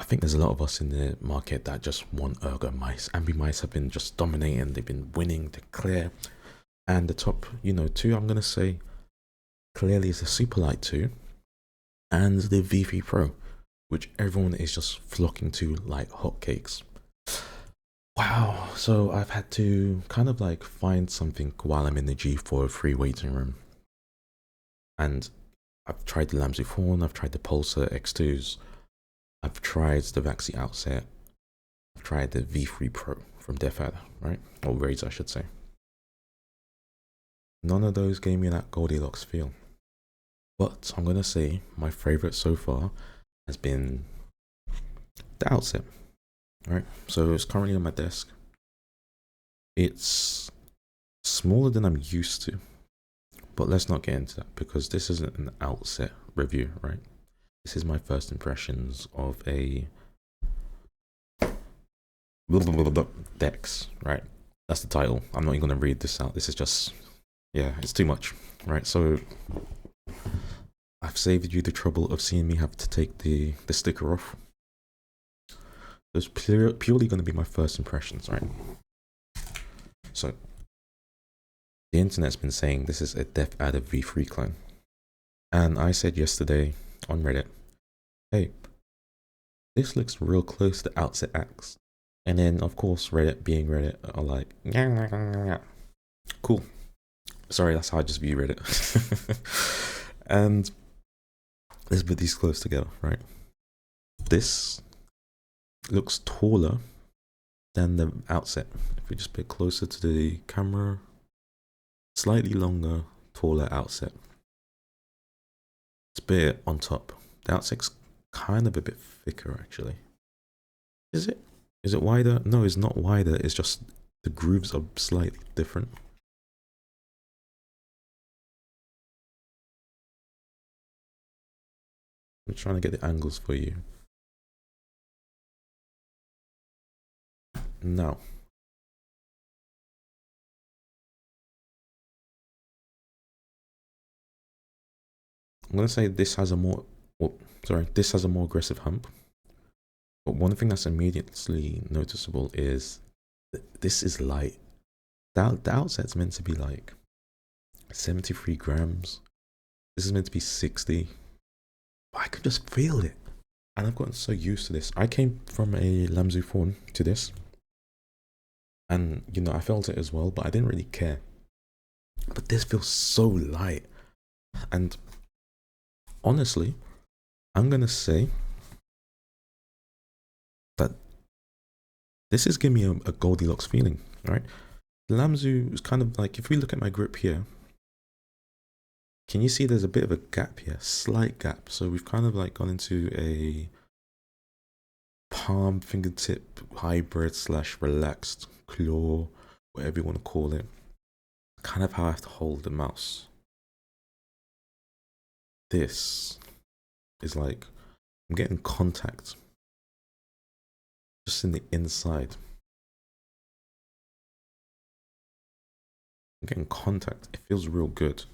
I think there's a lot of us in the market that just want Ergo mice. Ambi mice have been just dominating. They've been winning. They're clear. And the top, two, I'm going to say clearly is the Superlight 2 and the V3 Pro, which everyone is just flocking to like hotcakes. Wow. So I've had to kind of like find something while I'm in the G403 waiting room. And I've tried the LAMZU phone. I've tried the Pulsar X2s. I've tried the Vaxi Outset. I've tried the V3 Pro from Deathadder, right? Or Razer, I should say. None of those gave me that Goldilocks feel. But I'm going to say my favorite so far has been the Outset, right? So it's currently on my desk. It's smaller than I'm used to. But let's not get into that because this isn't an Outset review, right? This is my first impressions of a Dex, right? That's the title. I'm not even going to read this out. This is just, yeah, it's too much, right? So I've saved you the trouble of seeing me have to take the sticker off. It's purely going to be my first impressions, right? So the internet's been saying this is a Deathadder V3 clone. And I said yesterday on Reddit, hey, this looks real close to Outset X. And then, of course, Reddit being Reddit are like, yeah. Cool. Sorry, that's how I just view Reddit. And let's put these close together, right? This looks taller than the Outset. If we just put it closer to the camera, slightly longer, taller Outset. It's a bit on top. The Outset's kind of a bit thicker, actually. Is it? Is it wider? No, it's not wider. It's just the grooves are slightly different. I'm trying to get the angles for you. Now, I'm gonna say this has a more, this has a more aggressive hump. But one thing that's immediately noticeable is this is light. The Outset's meant to be like 73 grams. This is meant to be 60. But I could just feel it. And I've gotten so used to this. I came from a LAMZU phone to this. And, I felt it as well, but I didn't really care. But this feels so light. And honestly, I'm going to say that this is giving me a Goldilocks feeling, right? LAMZU is kind of like, if we look at my grip here, can you see there's a bit of a gap here, slight gap. So we've kind of like gone into a palm fingertip hybrid / relaxed claw, whatever you want to call it. Kind of how I have to hold the mouse. This is like, I'm getting contact just in the inside. I'm getting contact. It feels real good.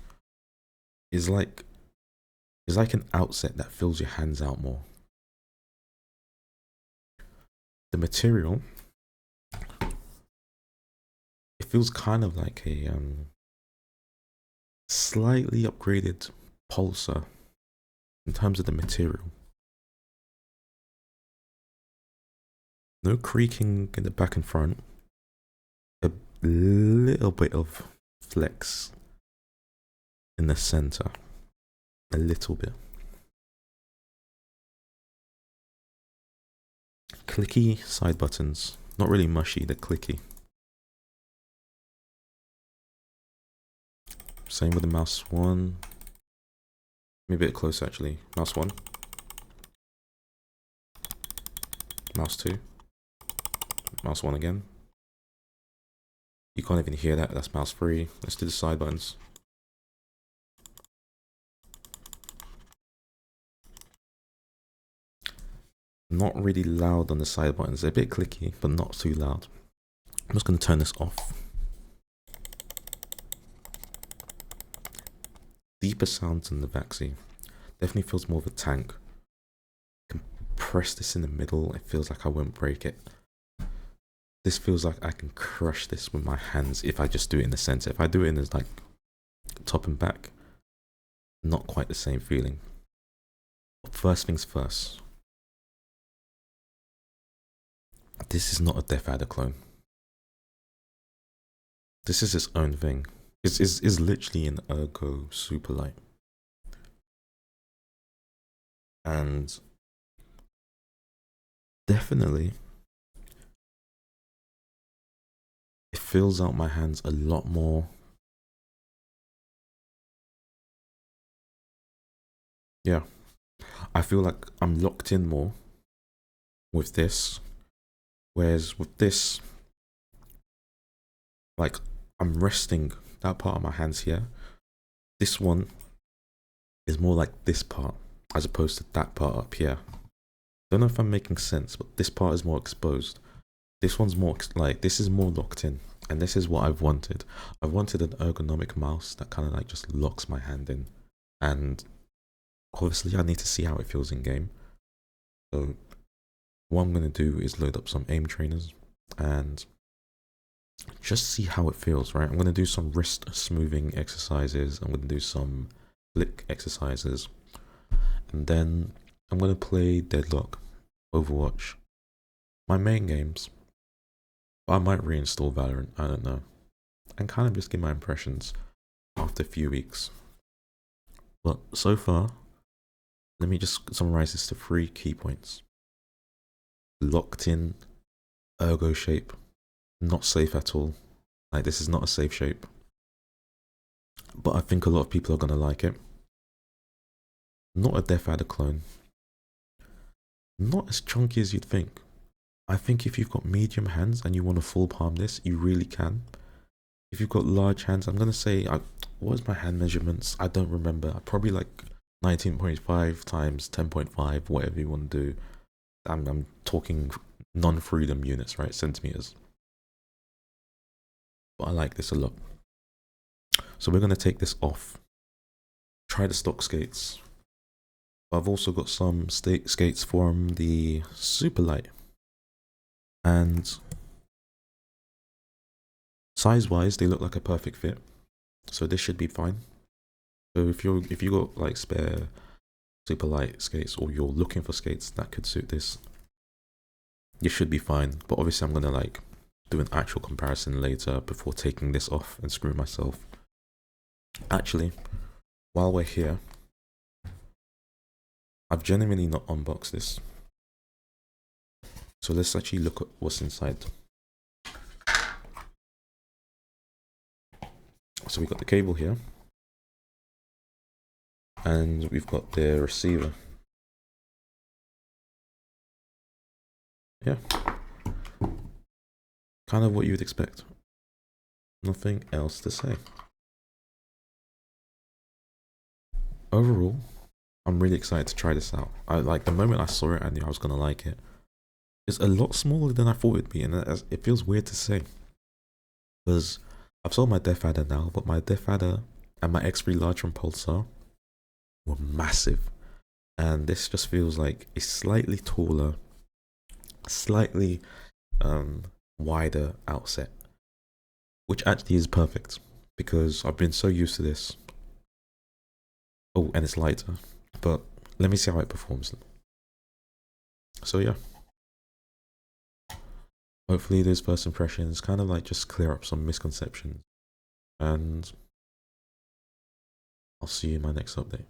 It's like an Outset that fills your hands out more. The material, it feels kind of like a slightly upgraded Pulsar in terms of the material. No creaking in the back and front. A little bit of flex in the center. A little bit. Clicky side buttons. Not really mushy, they're clicky. Same with the mouse 1. Maybe a bit closer actually. Mouse 1. Mouse 2. Mouse 1 again. You can't even hear that, that's mouse 3. Let's do the side buttons. Not really loud on the side buttons. They're a bit clicky, but not too loud. I'm just going to turn this off. Deeper sounds in the Vaxi. Definitely feels more of a tank. Can press this in the middle, it feels like I won't break it. This feels like I can crush this with my hands if I just do it in the center. If I do it in the like top and back, not quite the same feeling. First things first, this is not a Deathadder clone. This is its own thing. It's literally an Ergo Superlight. And definitely, it fills out my hands a lot more. Yeah, I feel like I'm locked in more with this. Whereas with this, like, I'm resting that part of my hands here. This one is more like this part as opposed to that part up here. Don't know if I'm making sense, but this part is more exposed. This one's more like, this is more locked in, and this is what I've wanted. I wanted an ergonomic mouse that kind of like just locks my hand in, and obviously I need to see how it feels in game. So what I'm going to do is load up some aim trainers and just see how it feels, right? I'm going to do some wrist smoothing exercises. I'm going to do some flick exercises. And then I'm going to play Deadlock, Overwatch, my main games. I might reinstall Valorant, I don't know. And kind of just give my impressions after a few weeks. But so far, let me just summarize this to 3 key points. Locked in, ergo shape, not safe at all. Like, this is not a safe shape. But I think a lot of people are going to like it. Not a Deathadder clone. Not as chunky as you'd think. I think if you've got medium hands and you want to full palm this, you really can. If you've got large hands, I'm going to say, what was my hand measurements? I don't remember. Probably like 19.5 times 10.5, whatever you want to do. I'm talking non-freedom units, right? Centimeters. But I like this a lot. So we're going to take this off. Try the stock skates. I've also got some skates from the Superlight. And size-wise, they look like a perfect fit. So this should be fine. So if you got like spare Superlight skates, or you're looking for skates that could suit this, you should be fine. But obviously I'm gonna like do an actual comparison later before taking this off and screwing myself. Actually, while we're here, I've genuinely not unboxed this. So let's actually look at what's inside. So we've got the cable here. And we've got the receiver. Yeah. Kind of what you would expect. Nothing else to say. Overall, I'm really excited to try this out. Like, the moment I saw it, I knew I was going to like it. It's a lot smaller than I thought it'd be, and it feels weird to say. Because I've sold my Deathadder now, but my Deathadder and my X3 Large Pulsar were massive. And this just feels like a slightly taller, slightly wider Outset. Which actually is perfect, because I've been so used to this. Oh, and it's lighter. But let me see how it performs. So yeah. Hopefully those first impressions kind of like just clear up some misconceptions. And I'll see you in my next update.